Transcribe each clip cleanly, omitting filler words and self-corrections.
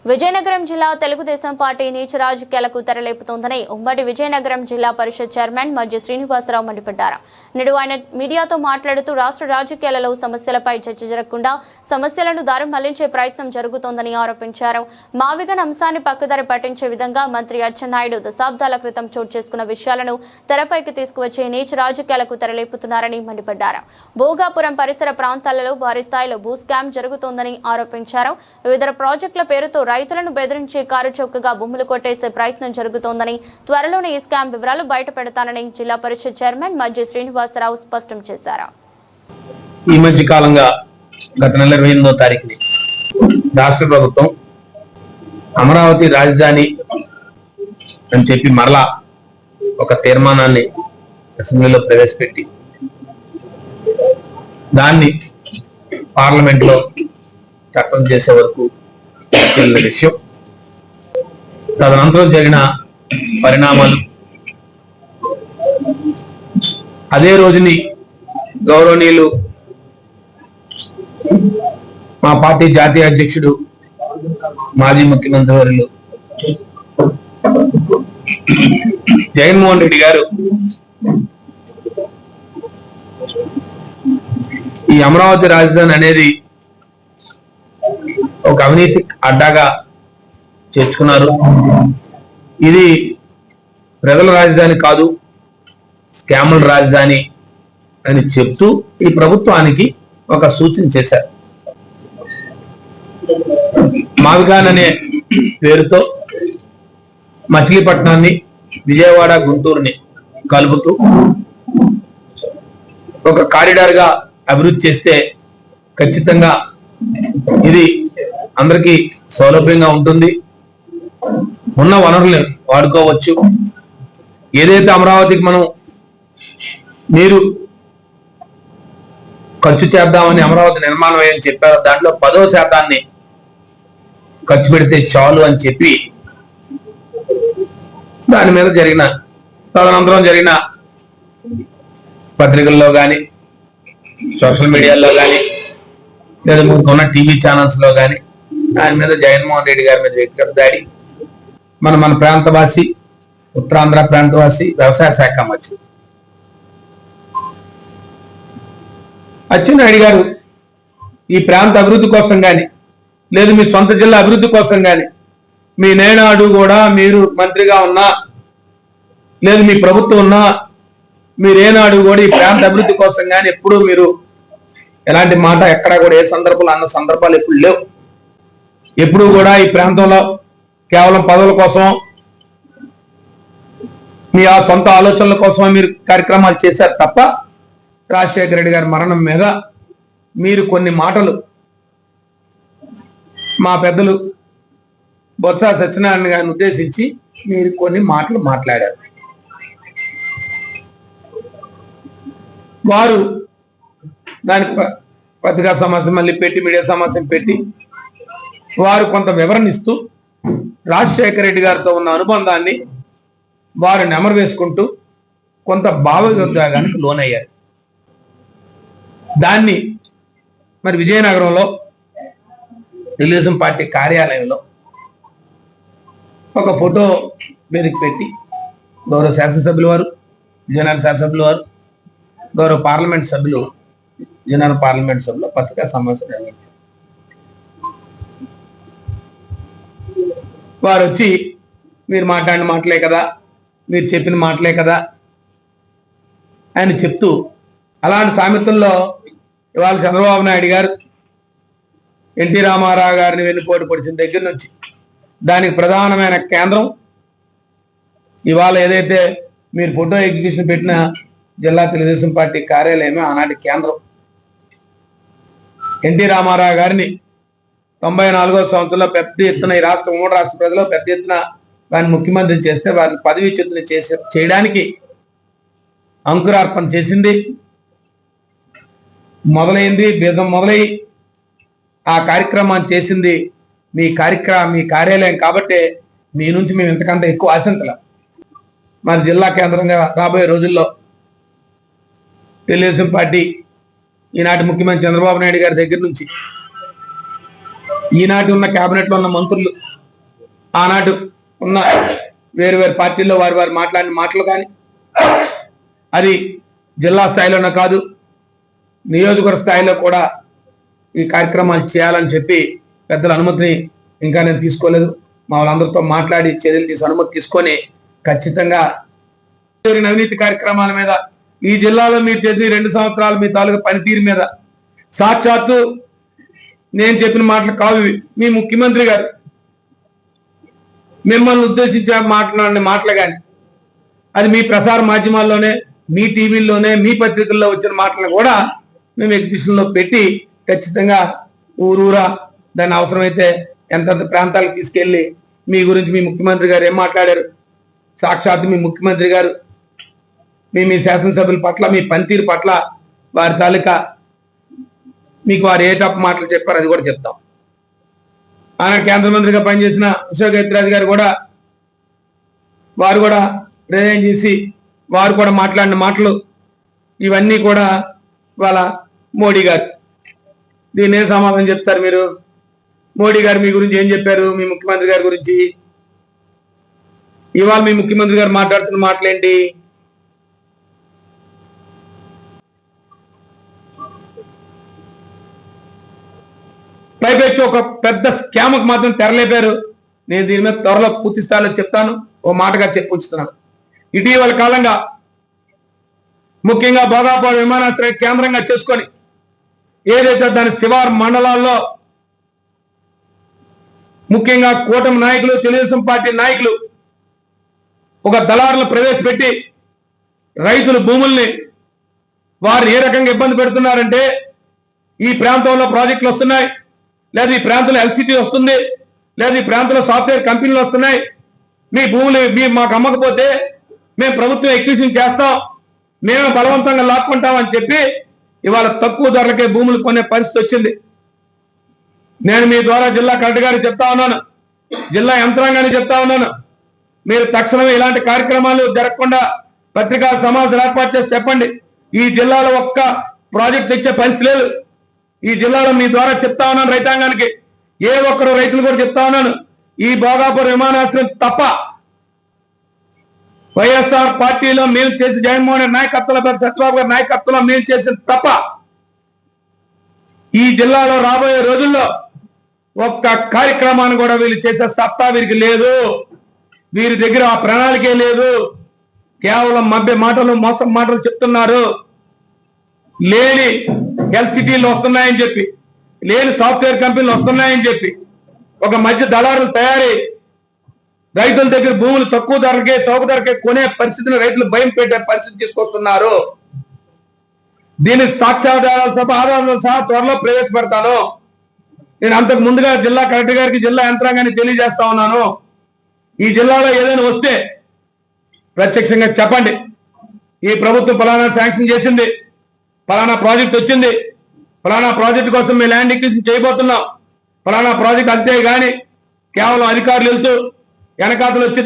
విజయనగరం జిల్లా తెలుగుదేశం పార్టీ నీచ రాజకీయాలకు తెరలేపుతోందని ఉమ్మడి విజయనగరం జిల్లా పరిషత్ చైర్మన్ మజ్జి శ్రీనివాసరావు మండిపడ్డారు. నేడు ఆయన మీడియాతో మాట్లాడుతూ రాష్ట్ర రాజకీయాలలో సమస్యలపై చర్చ జరగకుండా సమస్యలను దారి మళ్లించే ప్రయత్నం జరుగుతోందని ఆరోపించారు. మావిగన్ అంశాన్ని పక్కదారి పట్టించే విధంగా మంత్రి అచ్చెన్నాయుడు దశాబ్దాల క్రితం చోటు చేసుకున్న విషయాలను తెరపైకి తీసుకువచ్చే నీచ రాజకీయాలకు తెరలేపుతున్నారని మండిపడ్డారు. భోగాపురం పరిసర ప్రాంతాలలో భారీ స్థాయిలో భూ స్కామ్ జరుగుతోందని ఆరోపించారు. వివిధ ప్రాజెక్టుల పేరుతో రైతులను బెదిరించి కారు చౌకగా భూములు కొట్టేసే ప్రయత్నం జరుగుతోందని, త్వరలోనే ఈ స్కామ్ వివరాలు బయటపెడతానని జిల్లా పరిషత్ చైర్మన్ మజ్జి శ్రీనివాసరావు స్పష్టం చేశారు. ఈ మధ్య కాలంగా గత నెల 28వ తారీఖుని రాష్ట్ర ప్రభుత్వం అమరావతి రాజధాని అని చెప్పి మరలా ఒక తీర్మానాన్ని అసెంబ్లీలో ప్రవేశపెట్టి దాన్ని పార్లమెంట్ లో చట్టం చేసే వరకు విషయం, తదనంతరం జరిగిన పరిణామాలు, అదే రోజుని గౌరవనీయులు మా పార్టీ జాతీయ అధ్యక్షుడు మాజీ ముఖ్యమంత్రి వర్యులు జగన్మోహన్ రెడ్డి గారు ఈ అమరావతి రాజధాని అనేది ఒక అవినీతి అడ్డాగా చేర్చుకున్నారు. ఇది ప్రజల రాజధాని కాదు, స్కాముల రాజధాని అని చెప్తూ ఈ ప్రభుత్వానికి ఒక సూచన చేశారు. మావిగాన్ అనే పేరుతో మచిలీపట్నాన్ని, విజయవాడ, గుంటూరుని కలుపుతూ ఒక కారిడార్ గా అభివృద్ధి చేస్తే ఖచ్చితంగా ఇది అందరికీ సౌలభ్యంగా ఉంటుంది. ఉన్న వనరులను వాడుకోవచ్చు. ఏదైతే అమరావతికి మనం మీరు ఖర్చు చేద్దామని అమరావతి నిర్మాణం అయ్యని చెప్పారో దాంట్లో 10% ఖర్చు పెడితే చాలు అని చెప్పి దాని మీద జరిగిన తదనంతరం జరిగిన పత్రికల్లో కానీ, సోషల్ మీడియాలో కానీ, లేదా ఉన్న టీవీ ఛానల్స్ లో కానీ దాని మీద జగన్మోహన్ రెడ్డి గారి మీద వ్యక్తిగత దాడి, మన ప్రాంతవాసి, ఉత్తరాంధ్ర ప్రాంతవాసి, వ్యవసాయ శాఖ మంత్రి అచ్చెన్నాయుడు గారు ఈ ప్రాంత అభివృద్ధి కోసం కానీ, లేదు మీ సొంత జిల్లా అభివృద్ధి కోసం కానీ, మీ నేనాడు కూడా మీరు మంత్రిగా ఉన్నా, లేదు మీ ప్రభుత్వం ఉన్నా, మీరేనాడు కూడా ఈ ప్రాంత అభివృద్ధి కోసం కానీ ఎప్పుడూ మీరు ఎలాంటి మాట ఎక్కడా కూడా ఏ సందర్భంలో అన్న సందర్భాలు ఎప్పుడు లేవు. ఎప్పుడు కూడా ఈ ప్రాంతంలో కేవలం పదవుల కోసం, మీ ఆ సొంత ఆలోచనల కోసం మీరు కార్యక్రమాలు చేశారు తప్ప రాజశేఖర రెడ్డి గారి మరణం మీద మీరు కొన్ని మాటలు మా పెద్దలు బొత్స సత్యనారాయణ గారిని ఉద్దేశించి మీరు కొన్ని మాటలు మాట్లాడారు. వారు దానికి పత్రికా సమావేశం మళ్ళీ పెట్టి, మీడియా సమావేశం పెట్టి వారు కొంత వివరణ ఇస్తూ రాజశేఖర రెడ్డి గారితో ఉన్న అనుబంధాన్ని వారు నెమరు వేసుకుంటూ కొంత భావోద్వేగానికి లోనయ్యారు. దాన్ని మరి విజయనగరంలో తెలుగుదేశం పార్టీ కార్యాలయంలో ఒక ఫోటో మీదకి పెట్టి గౌరవ శాసనసభ్యుల వారు, విజయనగర శాసనసభ్యుల వారు, గౌరవ పార్లమెంట్ సభ్యులు, విజయనగరం పార్లమెంట్ సభ్యులు పత్రికా సమావేశం నిర్వహించారు. వారు వచ్చి మీరు మాట్లాడిన మాటలే కదా, మీరు చెప్పిన మాటలే కదా అని చెప్తూ, అలాంటి సామెతల్లో ఇవాళ చంద్రబాబు నాయుడు గారు ఎన్టీ రామారావు గారిని వెన్నుపోటు పొడిచిన దగ్గర నుంచి దానికి ప్రధానమైన కేంద్రం ఇవాళ ఏదైతే మీరు ఫోటో ఎగ్జిబిషన్ పెట్టిన జిల్లా తెలుగుదేశం పార్టీ కార్యాలయమే ఆనాటి కేంద్రం. ఎన్టీ రామారావు గారిని 94వ సంవత్సరంలో పెద్ద ఎత్తున ఈ రాష్ట్రం, 3 రాష్ట్ర ప్రజలు పెద్ద ఎత్తున వారిని ముఖ్యమంత్రి చేస్తే వారిని పదవీచ్యుతులు చేయడానికి అంకురార్పణ చేసింది, మొదలైంది, బీజం మొదలై ఆ కార్యక్రమాన్ని చేసింది మీ కార్యాలయం కాబట్టి మీ నుంచి మేము ఇంతకంటే ఎక్కువ ఆశించలేం. మన జిల్లా కేంద్రంగా రాబోయే రోజుల్లో తెలుగుదేశం పార్టీ ఈనాటి ముఖ్యమంత్రి చంద్రబాబు నాయుడు గారి దగ్గర నుంచి ఈనాటి ఉన్న కేబినెట్ లో ఉన్న మంత్రులు ఆనాటి ఉన్న వేరు వేరు పార్టీల్లో వారి వారు మాట్లాడిన మాటలు కానీ అది జిల్లా స్థాయిలోనే కాదు నియోజకవర్గ స్థాయిలో కూడా ఈ కార్యక్రమాలు చేయాలని చెప్పి పెద్దల అనుమతిని ఇంకా నేను తీసుకోలేదు. మా వాళ్ళందరితో మాట్లాడి చర్యలు తీసి అనుమతి తీసుకొని ఖచ్చితంగా అవినీతి కార్యక్రమాల మీద ఈ జిల్లాలో మీరు చేసిన 2 సంవత్సరాలు మీ తాలూకా పనితీరు మీద సాక్షాత్తు నేను చెప్పిన మాటలు కావు. మీ ముఖ్యమంత్రి గారు మిమ్మల్ని ఉద్దేశించి మాట్లాడిన మాటలు కానీ అది మీ ప్రసార మాధ్యమాల్లోనే మీ టీవీల్లోనే మీ పత్రికల్లో వచ్చిన మాటలను కూడా మేము ఎగ్జిబిషన్ లో పెట్టి ఖచ్చితంగా ఊరూరా దాన్ని అవసరమైతే ఎంతంత ప్రాంతాలకు తీసుకెళ్లి మీ గురించి మీ ముఖ్యమంత్రి గారు ఏం మాట్లాడారు, సాక్షాత్తు మీ ముఖ్యమంత్రి గారు మీ శాసనసభ్యుల పట్ల మీ పనితీరు పట్ల వారి తాలూకా మీకు వారు ఏ తప్పు మాటలు చెప్పారు అది కూడా చెప్తాం. ఆనాడు కేంద్ర మంత్రిగా పనిచేసిన అశోక్ గజపతిరాజు గారు కూడా వారు కూడా రిజైన్ చేసి వారు కూడా మాట్లాడిన మాటలు ఇవన్నీ కూడా వాళ్ళ మోడీ గారు దీన్ని ఏం సమాధానం చెప్తారు మీరు? మోడీ గారు మీ గురించి ఏం చెప్పారు? మీ ముఖ్యమంత్రి గారి గురించి ఇవాళ మీ ముఖ్యమంత్రి గారు మాట్లాడుతున్న మాటలేంటి? పైపెచ్చి ఒక పెద్ద స్కామ్కి మాత్రం తెరలేపారు. నేను దీని మీద త్వరలో పూర్తి స్థాయిలో చెప్తాను. ఓ మాటగా చెప్పుకుంటున్నాను. ఇటీవల కాలంగా ముఖ్యంగా భోగాపురం విమానాశ్రయం కేంద్రంగా చేసుకొని ఏదైతే దాని శివారు మండలాల్లో ముఖ్యంగా కూటమి నాయకులు తెలుగుదేశం పార్టీ నాయకులు ఒక దళారులు ప్రవేశపెట్టి రైతుల భూముల్ని వారు ఏ రకంగా ఇబ్బంది పెడుతున్నారంటే ఈ ప్రాంతంలో ప్రాజెక్టులు వస్తున్నాయి, లేదా ఈ ప్రాంతంలో ఎల్సిటీ వస్తుంది, లేదా ఈ ప్రాంతంలో సాఫ్ట్వేర్ కంపెనీలు వస్తున్నాయి, మీ భూములు మాకు అమ్మకపోతే మేము ప్రభుత్వం ఎక్విజిషన్ చేస్తాం, మేము బలవంతంగా లాక్కుంటామని చెప్పి ఇవాళ తక్కువ ధరలకే భూములు కొనే పరిస్థితి వచ్చింది. నేను మీ ద్వారా జిల్లా కలెక్టర్ గారికి చెప్తా ఉన్నాను, జిల్లా యంత్రాంగాన్ని చెప్తా ఉన్నాను, మీరు తక్షణమే ఇలాంటి కార్యక్రమాలు జరగకుండా పత్రికా సమావేశాలు ఏర్పాటు చేసి చెప్పండి. ఈ జిల్లాలో ఒక్క ప్రాజెక్ట్ తెచ్చే పరిస్థితి లేదు. ఈ జిల్లాలో మీ ద్వారా చెప్తా ఉన్నాను రైతాంగానికి, ఏ ఒక్కరు రైతులు కూడా చెప్తా ఉన్నాను, ఈ భోగాపురం విమానాశ్రయం తప్ప వైఎస్ఆర్ పార్టీలో మేము చేసి జగన్మోహన్ రెడ్డి నాయకత్వంలో చంద్రబాబు గారి నాయకత్వంలో మేము చేసిన తప్ప ఈ జిల్లాలో రాబోయే రోజుల్లో ఒక్క కార్యక్రమాన్ని కూడా వీళ్ళు చేసే సత్తా వీరికి లేదు. వీరి దగ్గర ఆ ప్రణాళికే లేదు. కేవలం మభ్య మాటలు మోసం మాటలు చెప్తున్నారు. లేని ఎల్సిటీలు వస్తున్నాయని చెప్పి, లేని సాఫ్ట్వేర్ కంపెనీలు వస్తున్నాయని చెప్పి ఒక మధ్య దళారులు తయారీ రైతుల దగ్గర భూములు తక్కువ ధరకే చౌక ధరకే కొనే పరిస్థితిని రైతులు భయం పెట్టే పరిస్థితి తీసుకొస్తున్నారు. దీని సాక్ష్యాధారాల సభ ఆధారాలతో సహా త్వరలో ప్రవేశపెడతాను. నేను అంతకు ముందుగా జిల్లా కలెక్టర్ గారికి జిల్లా యంత్రాంగాన్ని తెలియజేస్తా ఉన్నాను, ఈ జిల్లాలో ఏదైనా వస్తే ప్రత్యక్షంగా చెప్పండి. ఈ ప్రభుత్వం ఫలానా శాంక్షన్ చేసింది, ఫలానా ప్రాజెక్ట్ వచ్చింది, ఫలానా ప్రాజెక్టు కోసం మేము ల్యాండ్ ఎక్విజిషన్ చేయబోతున్నాం, ఫలానా ప్రాజెక్ట్ అంతే గాని కేవలం అధికారులు వెళ్తూ వెనకాతలు వచ్చి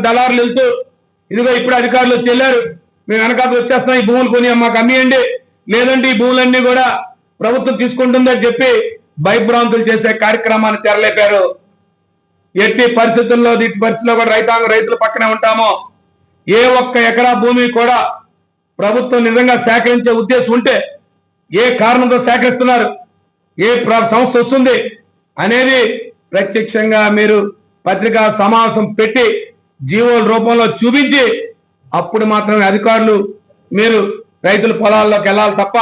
దళారులు వెళ్తూ ఇదిగో ఇప్పుడు అధికారులు వచ్చి వెళ్ళారు, మేము వెనకాతలు వచ్చేస్తున్నాం, ఈ భూములు కొని మాకు అమ్మియండి, లేదంటే ఈ భూములన్నీ కూడా ప్రభుత్వం తీసుకుంటుందని చెప్పి భయభ్రాంతులు చేసే కార్యక్రమాన్ని తెరలేపారు. ఎట్టి పరిస్థితుల్లో ఇట్టి పరిస్థితుల్లో కూడా రైతుల పక్కనే ఉంటామో. ఏ ఒక్క ఎకరా భూమి కూడా ప్రభుత్వం నిజంగా సేకరించే ఉద్దేశం ఉంటే ఏ కారణంతో సేకరిస్తున్నారు, ఏ సంస్థ వస్తుంది అనేది ప్రత్యక్షంగా మీరు పత్రికా సమావేశం పెట్టి జీవోల రూపంలో చూపించి అప్పుడు మాత్రమే అధికారులు మీరు రైతుల పొలాల్లోకి వెళ్ళాలి తప్ప